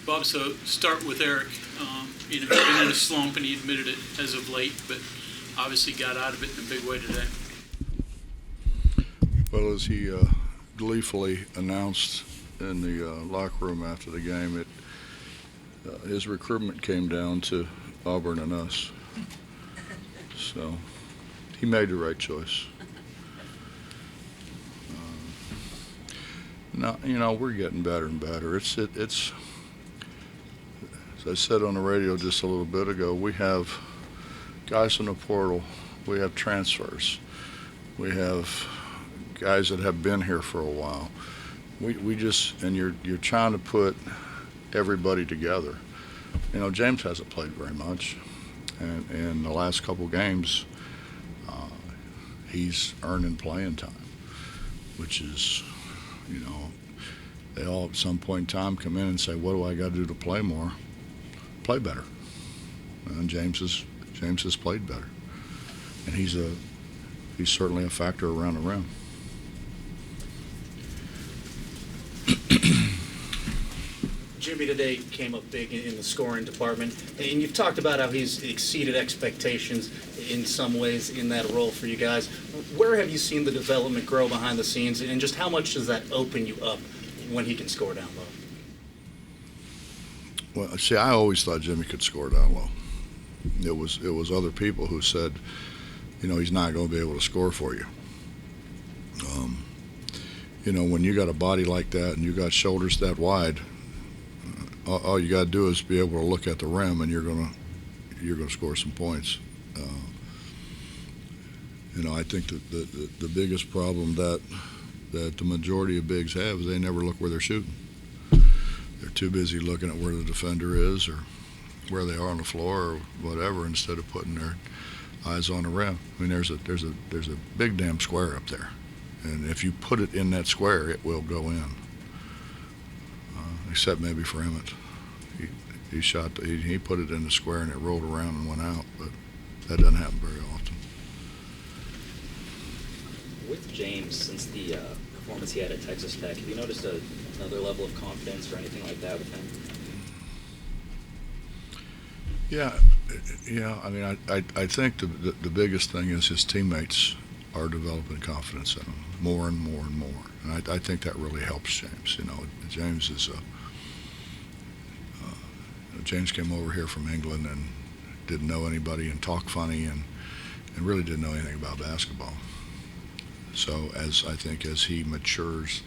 Bob, so start with Eric. He's been in a slump, and he admitted it as of late, but obviously got out of it in a big way today. Well, as he gleefully announced in the locker room after the game, his recruitment came down to Auburn and us. So he made the right choice. Now, we're getting better and better. It's as I said on the radio just a little bit ago, we have guys in the portal, we have transfers, we have guys that have been here for a while. We just, and you're trying to put everybody together. James hasn't played very much, and in the last couple games, he's earning playing time, which is, they all at some point in time come in and say, what do I got to do to play more? Play better. And James has played better, and he's certainly a factor around the rim. Jimmy today came up big in the scoring department, and you've talked about how he's exceeded expectations in some ways in that role for you guys. Where have you seen the development grow behind the scenes, and just how much does that open you up when he can score down low? Well, see, I always thought Jimmy could score down low. It was other people who said, he's not going to be able to score for you. When you got a body like that and you got shoulders that wide, all you got to do is be able to look at the rim, and you're gonna score some points. I think that the biggest problem that the majority of bigs have is they never look where they're shooting. They're too busy looking at where the defender is or where they are on the floor or whatever, instead of putting their eyes on the rim. I mean, there's a big damn square up there, and if you put it in that square, it will go in. Except maybe for Emmetts. He put it in the square and it rolled around and went out, but that doesn't happen very often. With James, since the performance he had at Texas Tech, have you noticed another level of confidence or anything like that with him? Yeah. I mean, I think the biggest thing is his teammates are developing confidence in him more and more and more, and I think that really helps James. James is James came over here from England and didn't know anybody and talked funny and really didn't know anything about basketball. So as he matures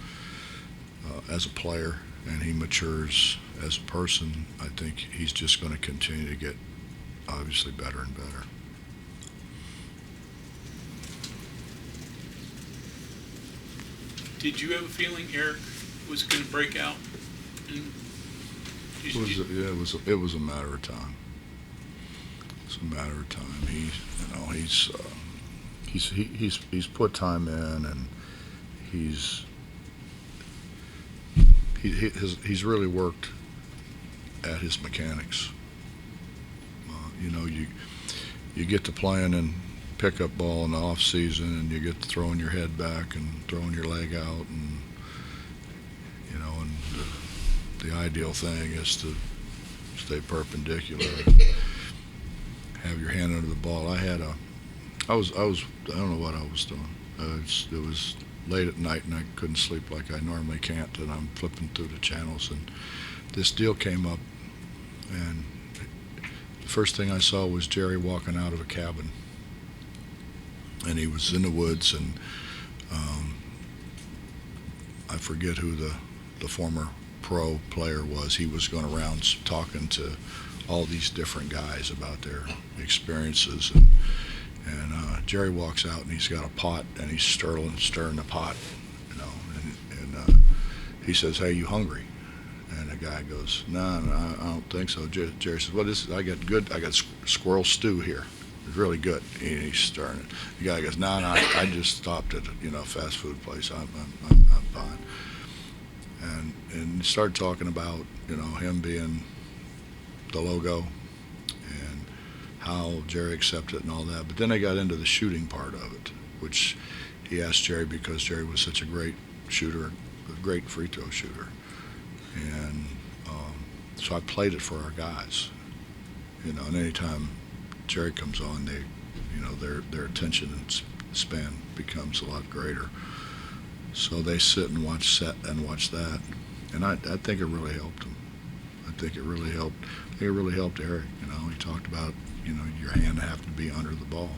as a player and he matures as a person, I think he's just going to continue to get obviously better and better. Did you have a feeling Eric was going to break out? It was a matter of time. It's a matter of time. He's put time in, and he's really worked at his mechanics. You get to playing and pickup ball in the off season, and you get to throwing your head back and throwing your leg out, and the ideal thing is to stay perpendicular, have your hand under the ball. I don't know what I was doing. It was late at night and I couldn't sleep like I normally can't, and I'm flipping through the channels, and this deal came up, and the first thing I saw was Jerry walking out of a cabin, and he was in the woods, and I forget who the former pro player was. He was going around talking to all these different guys about their experiences, and Jerry walks out and he's got a pot and he's stirring the pot, and he says, "Hey, you hungry?" And the guy goes, No, I don't think so. Jerry says, "Well, I got squirrel stew here. It's really good." And he's stirring it. The guy goes, No, I just stopped at a fast food place. I'm fine. And started talking about him being the logo and how Jerry accepted it and all that. But then they got into the shooting part of it, which he asked Jerry because Jerry was such a great shooter, a great free throw shooter. And so I played it for our guys. And anytime Jerry comes on, their attention span becomes a lot greater. So they sit and watch that, and I think it really helped them. I think it really helped Eric. He talked about your hand have to be under the ball,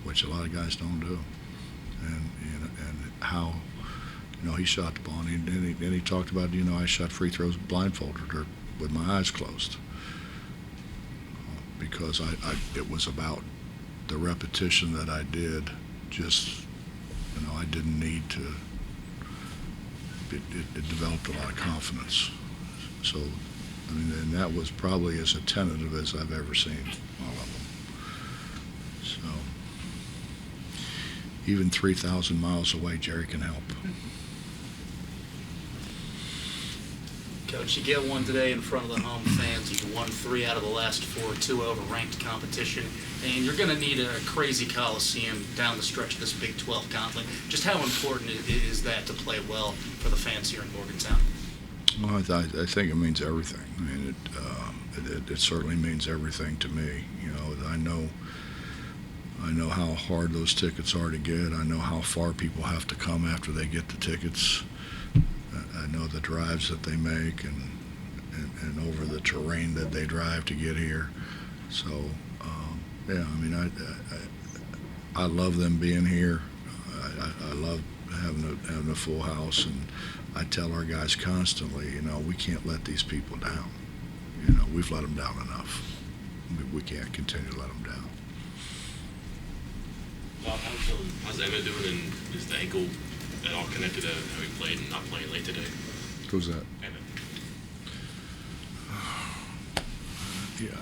which a lot of guys don't do, and how he shot the ball, and he talked about I shot free throws blindfolded or with my eyes closed, because it was about the repetition that I did. Just I didn't need to. It developed a lot of confidence. So, and that was probably as attentive as I've ever seen all of them. So, even 3,000 miles away, Jerry can help. Coach, you get one today in front of the home fans. You won 3 out of the last 4, 2 over ranked competition, and you're going to need a crazy coliseum down the stretch of this Big 12 gauntlet. Just how important is that to play well for the fans here in Morgantown? Well, I think it means everything. I mean, it certainly means everything to me. I know how hard those tickets are to get. I know how far people have to come after they get the tickets. I know the drives that they make and over the terrain that they drive to get here. So, yeah, I mean, I love them being here. I love having a full house, and I tell our guys constantly, we can't let these people down. We've let them down enough. We can't continue to let them down. Bob, how's Emmett doing, and is the ankle at all connected to how he played and not playing late today? Who's that? Emmett.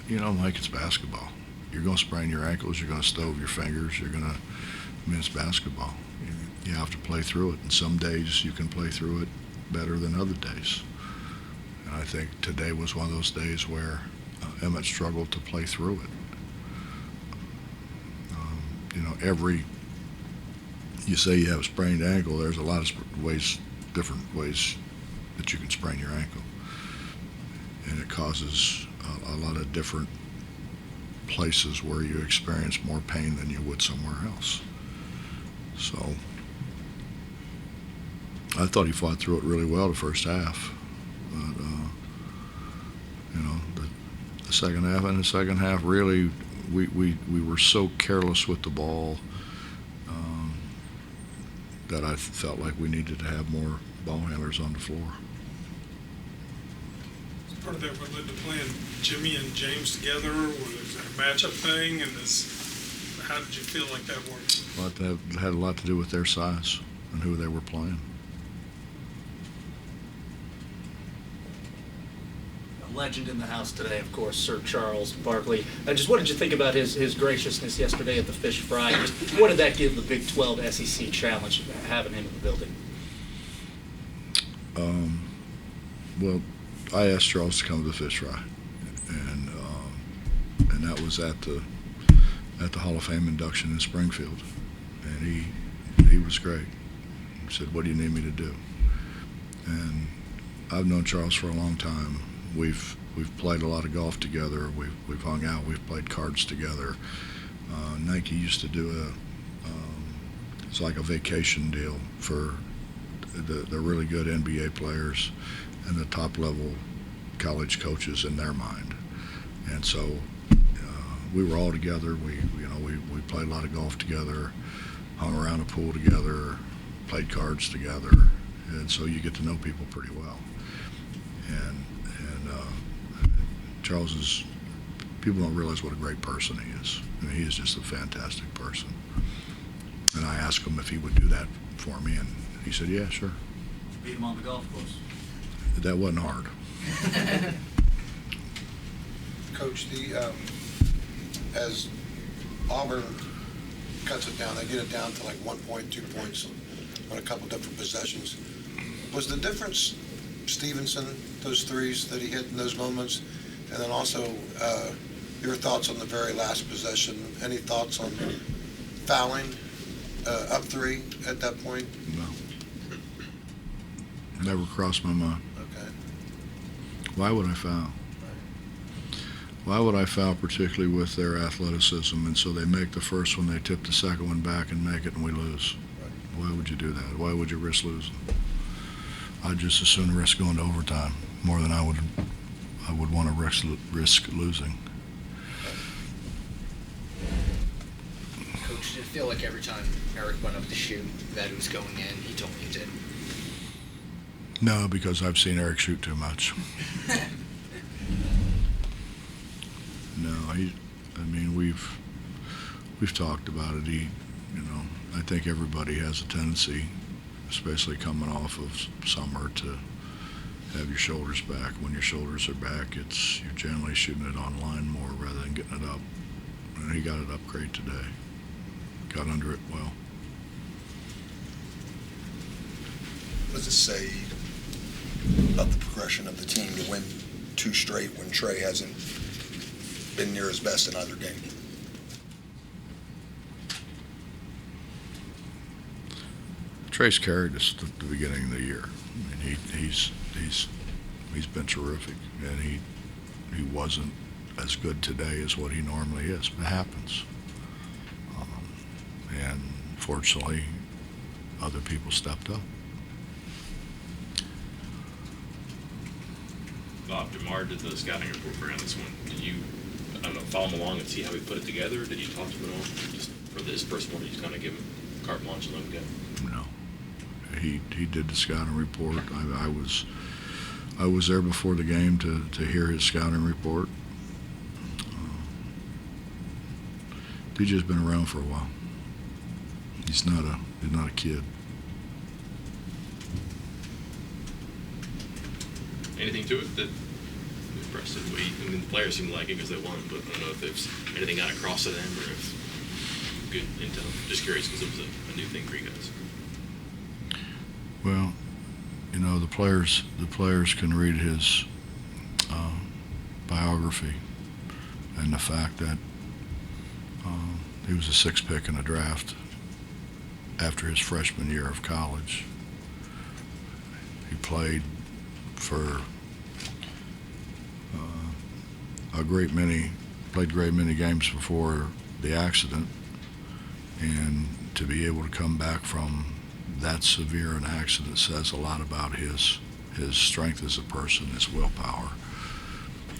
Yeah, Mike, it's basketball. You're going to sprain your ankles. You're going to stove your fingers. It's basketball. You have to play through it, and some days you can play through it better than other days. And I think today was one of those days where Emmett struggled to play through it. You say you have a sprained ankle, there's a lot of different ways that you can sprain your ankle. And it causes a lot of different places where you experience more pain than you would somewhere else. So I thought he fought through it really well the first half. But, the second half, really, we were so careless with the ball that I felt like we needed to have more ball handlers on the floor. Part of that what led to playing Jimmy and James together, or was that a matchup thing? And how did you feel like that worked? Well, that had a lot to do with their size and who they were playing. A legend in the house today, of course, Sir Charles Barkley. Just what did you think about his graciousness yesterday at the Fish Fry? Just what did that give the Big 12 SEC Challenge, having him in the building? Well, I asked Charles to come to the Fish Fry, and that was at the Hall of Fame induction in Springfield, and he was great. He said, "What do you need me to do?" And I've known Charles for a long time. We've played a lot of golf together. We've hung out. We've played cards together. Nike used to do it's like a vacation deal for the really good NBA players and the top level college coaches in their mind. And so we were all together. We played a lot of golf together, hung around a pool together, played cards together, and so you get to know people pretty well. And Charles people don't realize what a great person he is. I mean, he is just a fantastic person. And I asked him if he would do that for me, and he said, "Yeah, sure." Beat him on the golf course. That wasn't hard. Coach, as Auburn cuts it down, they get it down to like 1 point, 2 points on a couple different possessions. Was the difference Stevenson, those threes that he hit in those moments, and then also your thoughts on the very last possession? Any thoughts on fouling up 3 at that point? No. Never crossed my mind. Okay. Why would I foul? Why would I foul, particularly with their athleticism? And so they make the first one, they tip the second one back and make it, and we lose. Why would you do that? Why would you risk losing? I'd just as soon risk going to overtime more than I would want to risk losing. Coach, did it feel like every time Eric went up to shoot that it was going in? He told me it did. No, because I've seen Eric shoot too much. No, we've talked about it. I think everybody has a tendency, especially coming off of summer, to have your shoulders back. When your shoulders are back, you're generally shooting it on line more rather than getting it up. And he got it up great today. Got under it well. What does it say of the progression of the team to win 2 straight when Trey hasn't been near his best in either game? Trey's carried us at the beginning of the year. I mean, he's been terrific, and he wasn't as good today as what he normally is. But it happens, and fortunately, other people stepped up. Bob, DeMar did the scouting report for him this one. Did you, I don't know, follow him along and see how he put it together? Did you talk to him at all? Just for this first one, you just kind of give him carte blanche and let him go? No, he did the scouting report. I was there before the game to hear his scouting report. DJ's been around for a while. He's not a kid. Anything to it that impressed him? I mean, the players seem to like it because they won, but I don't know if there's anything got across to them or if good intel. Just curious because it was a new thing for you guys. Well, the players can read his biography, and the fact that he was a 6th pick in the draft after his freshman year of college. He played for a great many games before the accident, and to be able to come back from that severe an accident says a lot about his strength as a person, his willpower.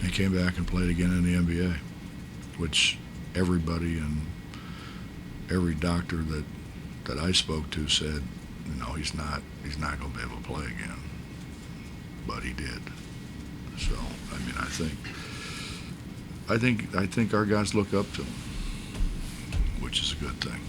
He came back and played again in the NBA, which everybody and every doctor that I spoke to said, he's not going to be able to play again. But he did. So, I mean, I think our guys look up to him, which is a good thing.